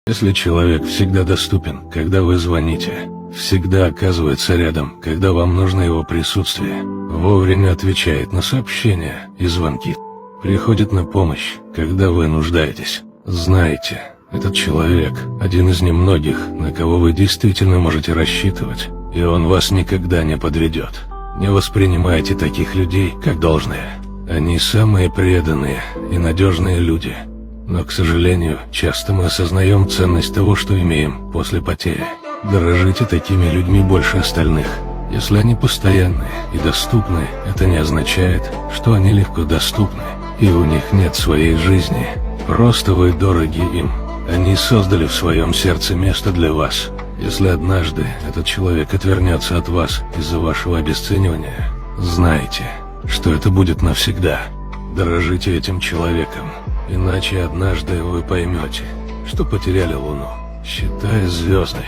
Если человек всегда доступен, когда вы звоните, всегда оказывается рядом, когда вам нужно его присутствие, вовремя отвечает на сообщения и звонки, приходит на помощь, когда вы нуждаетесь, знайте, этот человек – один из немногих, на кого вы действительно можете рассчитывать, и он вас никогда не подведет. Не воспринимайте таких людей как должное. Они самые преданные и надежные люди. Но, к сожалению, часто мы осознаем ценность того, что имеем после потери. Дорожите такими людьми больше остальных. Если они постоянны и доступны, это не означает, что они легко доступны, и у них нет своей жизни. Просто вы дороги им. Они создали в своем сердце место для вас. Если однажды этот человек отвернется от вас из-за вашего обесценивания, знайте, что это будет навсегда. Дорожите этим человеком. Иначе однажды вы поймете, что потеряли Луну, считая звезды.